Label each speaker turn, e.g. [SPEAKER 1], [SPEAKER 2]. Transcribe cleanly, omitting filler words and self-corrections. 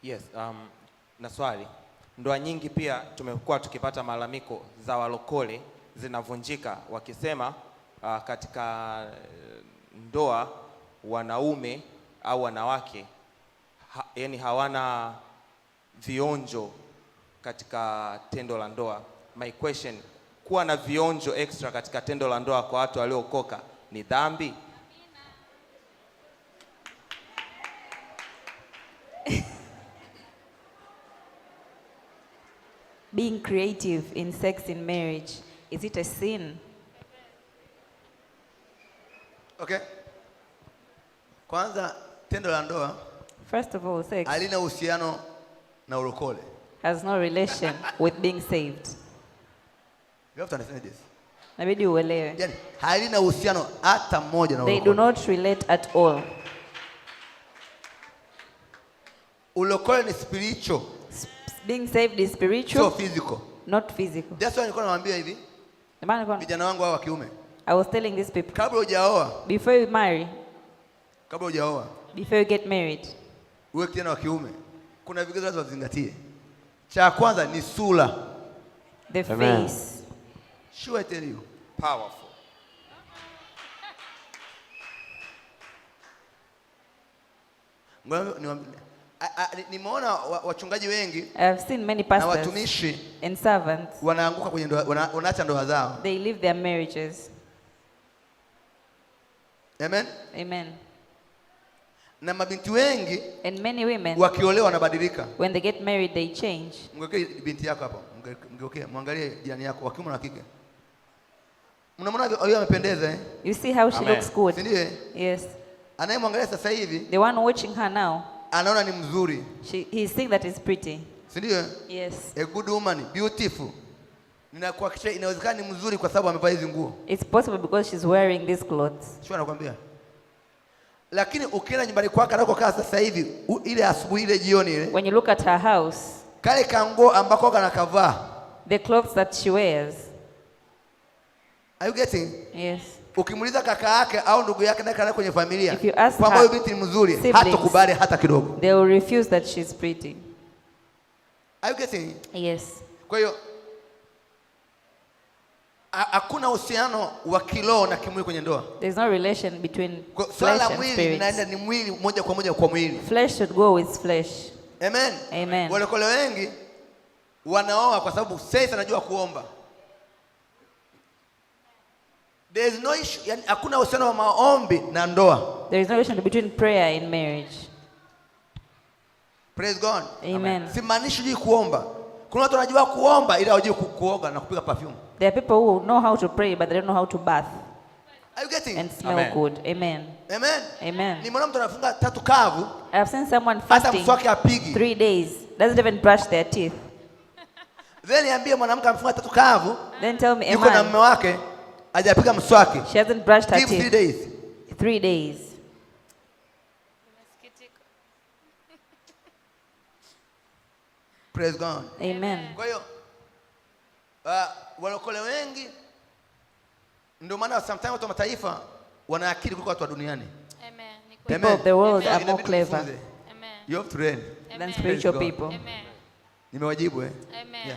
[SPEAKER 1] Yes, na swali. Ndoa nyingi pia tumekuwa tukipata malalamiko za walokole zinavunjika wakisema katika ndoa wanaume au wanawake yani hawana vionjo katika tendo la ndoa. My question, kuwa na vionjo extra katika tendo la ndoa kwa watu waliokoka ni dhambi?
[SPEAKER 2] Being creative in sex in marriage, is it a sin?
[SPEAKER 3] Okay. Kwanza tendo la ndoa,
[SPEAKER 2] first of all, sex
[SPEAKER 3] halina uhusiano na ulokole.
[SPEAKER 2] Has no relation with being saved.
[SPEAKER 3] You have to understand this.
[SPEAKER 2] Nabidi uelewe.
[SPEAKER 3] Yani halina uhusiano hata mmoja na ulokole.
[SPEAKER 2] They do not relate at all.
[SPEAKER 3] Ulokole ni spiritual.
[SPEAKER 2] Being saved is spiritual,
[SPEAKER 3] so physical.
[SPEAKER 2] Not physical.
[SPEAKER 3] That's why nilikuwa nawaambia hivi. Vijana wangu hao wa kiume.
[SPEAKER 2] I was telling these people,
[SPEAKER 3] kabla hujaoa,
[SPEAKER 2] before you marry,
[SPEAKER 3] kabla hujaoa,
[SPEAKER 2] before you get married,
[SPEAKER 3] wewe kijana wa kiume, kuna vigezo lazima uzingatie. Cha kwanza ni sura.
[SPEAKER 2] The
[SPEAKER 1] Amen.
[SPEAKER 2] face.
[SPEAKER 3] Sure, I tell you.
[SPEAKER 1] Powerful.
[SPEAKER 3] Nimeona wachungaji wengi,
[SPEAKER 2] I have seen many pastors
[SPEAKER 3] na watumishi
[SPEAKER 2] and servants,
[SPEAKER 3] wanaanguka kwenye ndoa, wanaacha ndoa zao.
[SPEAKER 2] They leave their marriages.
[SPEAKER 3] Amen.
[SPEAKER 2] Amen.
[SPEAKER 3] Na mabinti wengi,
[SPEAKER 2] and many women,
[SPEAKER 3] wakiolewa wanabadilika.
[SPEAKER 2] When they get married, they change.
[SPEAKER 3] Mgeuke binti yako hapo, mgeuke, muangalie jirani yako wa kiume na kike. Mnamwona huyo amependeza eh?
[SPEAKER 2] You see how she looks good.
[SPEAKER 3] Ndiyo.
[SPEAKER 2] Yes.
[SPEAKER 3] Anayemwangalia sasa hivi,
[SPEAKER 2] the one watching her now,
[SPEAKER 3] anaona ni mzuri.
[SPEAKER 2] He's seeing that is pretty.
[SPEAKER 3] Ndiyo.
[SPEAKER 2] Yes.
[SPEAKER 3] A good woman, beautiful. Ninakuhakikishia inawezekana ni mzuri kwa sababu amevaa hizi nguo.
[SPEAKER 2] It's possible because she's wearing these clothes.
[SPEAKER 3] Sio nakwambia. Lakini ukienda nyumbani kwake anakokaa sasa hivi, ile asubuhi ile jioni ile,
[SPEAKER 2] when you look at her house,
[SPEAKER 3] kale kango ambako kanakavaa,
[SPEAKER 2] the clothes that she wears.
[SPEAKER 3] Are you getting?
[SPEAKER 2] Yes.
[SPEAKER 3] Ukimuuliza kaka yake au ndugu yake na kana kwenye familia,
[SPEAKER 2] kwamba
[SPEAKER 3] huyo binti ni mzuri, hatakubali hata kidogo.
[SPEAKER 2] They will refuse that she's pretty.
[SPEAKER 3] Are you getting?
[SPEAKER 2] Yes.
[SPEAKER 3] Kwa hiyo hakuna uhusiano wa kiroho na kimwili kwenye ndoa.
[SPEAKER 2] There's no relation between flesh and
[SPEAKER 3] mwili
[SPEAKER 2] spirit.
[SPEAKER 3] Inaenda ni mwili moja kwa moja kwa mwili.
[SPEAKER 2] Flesh should go with flesh.
[SPEAKER 3] Amen.
[SPEAKER 2] Amen.
[SPEAKER 3] Walokole wengi wanaoa kwa sababu sasa anajua kuomba. There is no issue, yani hakuna uhusiano wa maombi na ndoa.
[SPEAKER 2] There is no relation between prayer and marriage.
[SPEAKER 3] Praise God.
[SPEAKER 2] Amen.
[SPEAKER 3] Simaanishi hujui kuomba. Kuna watu wanajua kuomba ila hawajui kuoga na kupiga perfume.
[SPEAKER 2] There are people who know how to pray but they don't know how to bath.
[SPEAKER 3] Are you getting?
[SPEAKER 2] And smell good. Amen.
[SPEAKER 3] Amen.
[SPEAKER 2] Amen.
[SPEAKER 3] Nimeona mtu anafunga 3 kavu.
[SPEAKER 2] I have seen someone fasting 3 days. Doesn't even brush their teeth.
[SPEAKER 3] Then niambie mwanamke amefunga 3 kavu.
[SPEAKER 2] Then tell me a
[SPEAKER 3] yuko na mume wake hajapiga mswaki.
[SPEAKER 2] She hasn't brushed her teeth.
[SPEAKER 3] 3 days.
[SPEAKER 2] 3 days.
[SPEAKER 3] Praise God.
[SPEAKER 2] Amen.
[SPEAKER 3] Kwa hiyo walokole wengi ndio maana sometimes watu wa mataifa wana akili kuliko watu wa duniani.
[SPEAKER 4] Amen.
[SPEAKER 2] People of the world are more clever.
[SPEAKER 3] Amen. You have to learn
[SPEAKER 2] than spiritual people.
[SPEAKER 4] Amen.
[SPEAKER 3] Nimewajibu eh?
[SPEAKER 4] Amen.
[SPEAKER 3] Yeah.